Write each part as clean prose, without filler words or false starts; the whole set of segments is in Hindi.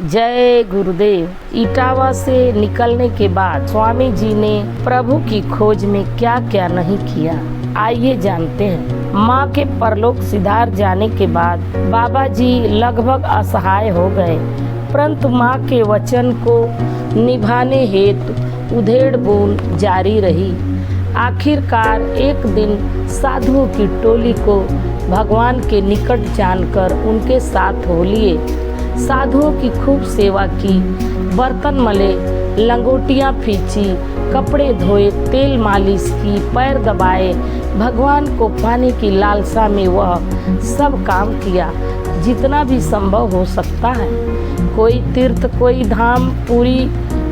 जय गुरुदेव। इटावा से निकलने के बाद स्वामी जी ने प्रभु की खोज में क्या क्या नहीं किया, आइए जानते हैं। माँ के परलोक सिधार जाने के बाद बाबा जी लगभग असहाय हो गए, परंतु माँ के वचन को निभाने हेतु उधेड़-बुन जारी रही। आखिरकार एक दिन साधुओं की टोली को भगवान के निकट जानकर उनके साथ हो लिए। साधुओं की खूब सेवा की, बर्तन मले, लंगोटियाँ खींची, कपड़े धोए, तेल मालिश की, पैर दबाए। भगवान को पाने की लालसा में वह सब काम किया जितना भी संभव हो सकता है। कोई तीर्थ, कोई धाम, पूरी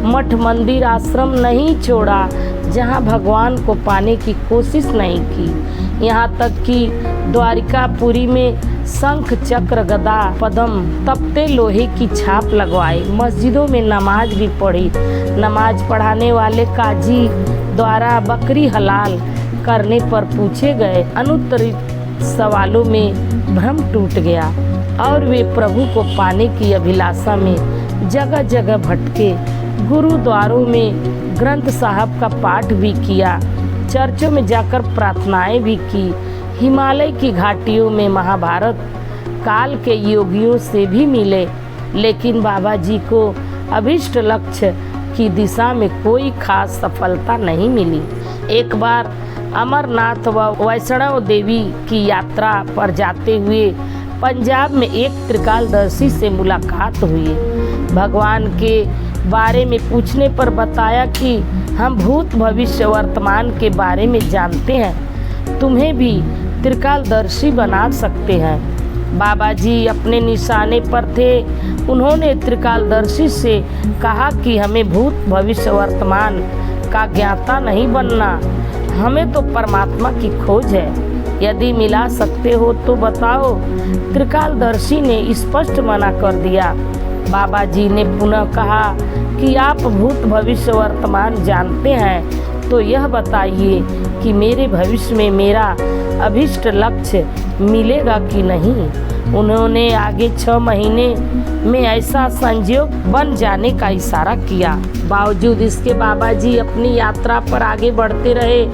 मठ, मंदिर, आश्रम नहीं छोड़ा जहाँ भगवान को पाने की कोशिश नहीं की। यहाँ तक कि द्वारिकापुरी में शंख, चक्र, गदा, पद्म, तपते लोहे की छाप लगवाई। मस्जिदों में नमाज भी पढ़ी। नमाज पढ़ाने वाले काजी द्वारा बकरी हलाल करने पर पूछे गए अनुत्तरित सवालों में भ्रम टूट गया और वे प्रभु को पाने की अभिलाषा में जगह जगह भटके। गुरुद्वारों में ग्रंथ साहब का पाठ भी किया, चर्चों में जाकर प्रार्थनाएं भी की, हिमालय की घाटियों में महाभारत काल के योगियों से भी मिले, लेकिन बाबा जी को अभिष्ट लक्ष्य की दिशा में कोई खास सफलता नहीं मिली। एक बार अमरनाथ व वैष्णव देवी की यात्रा पर जाते हुए पंजाब में एक त्रिकालदर्शी से मुलाकात हुई। भगवान के बारे में पूछने पर बताया कि हम भूत, भविष्य, वर्तमान के बारे में जानते हैं, तुम्हें भी त्रिकालदर्शी बना सकते हैं। बाबा जी अपने निशाने पर थे। उन्होंने त्रिकालदर्शी से कहा कि हमें भूत, भविष्य, वर्तमान का ज्ञाता नहीं बनना, हमें तो परमात्मा की खोज है। यदि मिला सकते हो तो बताओ। त्रिकालदर्शी ने स्पष्ट मना कर दिया। बाबा जी ने पुनः कहा कि आप भूत, भविष्य, वर्तमान जानते हैं, तो यह बताइए कि मेरे भविष्य में मेरा अभिष्ट लक्ष्य मिलेगा कि नहीं। उन्होंने आगे 6 महीने में ऐसा संयोग बन जाने का इशारा किया। बावजूद इसके बाबा जी अपनी यात्रा पर आगे बढ़ते रहे।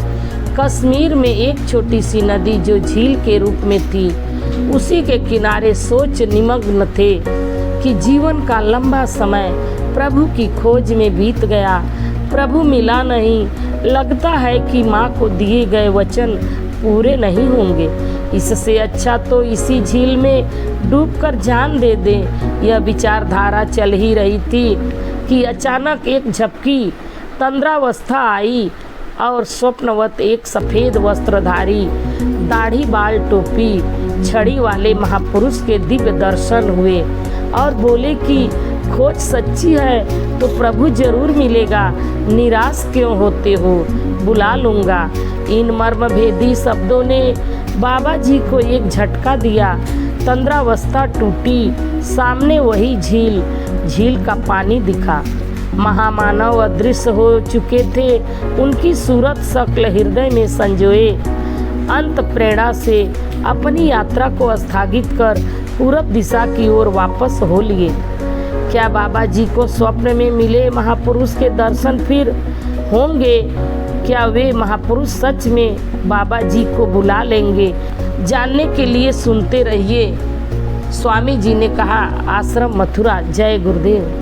कश्मीर में एक छोटी सी नदी जो झील के रूप में थी, उसी के किनारे सोच निमग्न थे कि जीवन का लंबा समय प्रभु की खोज में बीत गया, प्रभु मिला नहीं। लगता है कि माँ को दिए गए वचन पूरे नहीं होंगे। इससे अच्छा तो इसी झील में डूबकर जान दे दे। यह विचारधारा चल ही रही थी कि अचानक एक झपकी तंद्रावस्था आई और स्वप्नवत एक सफ़ेद वस्त्रधारी, दाढ़ी, बाल, टोपी, छड़ी वाले महापुरुष के दिव्य दर्शन हुए और बोले कि खोज सच्ची है तो प्रभु जरूर मिलेगा, निराश क्यों होते हो, बुला लूँगा। इन मर्मभेदी शब्दों ने बाबा जी को एक झटका दिया। तंद्रावस्था टूटी, सामने वही झील का पानी दिखा। महामानव अदृश्य हो चुके थे। उनकी सूरत शक्ल हृदय में संजोए अंत प्रेरणा से अपनी यात्रा को स्थगित कर पूरब दिशा की ओर वापस हो लिए। क्या बाबा जी को स्वप्न में मिले महापुरुष के दर्शन फिर होंगे? क्या वे महापुरुष सच में बाबा जी को बुला लेंगे? जानने के लिए सुनते रहिए। स्वामी जी ने कहा, आश्रम मथुरा। जय गुरुदेव।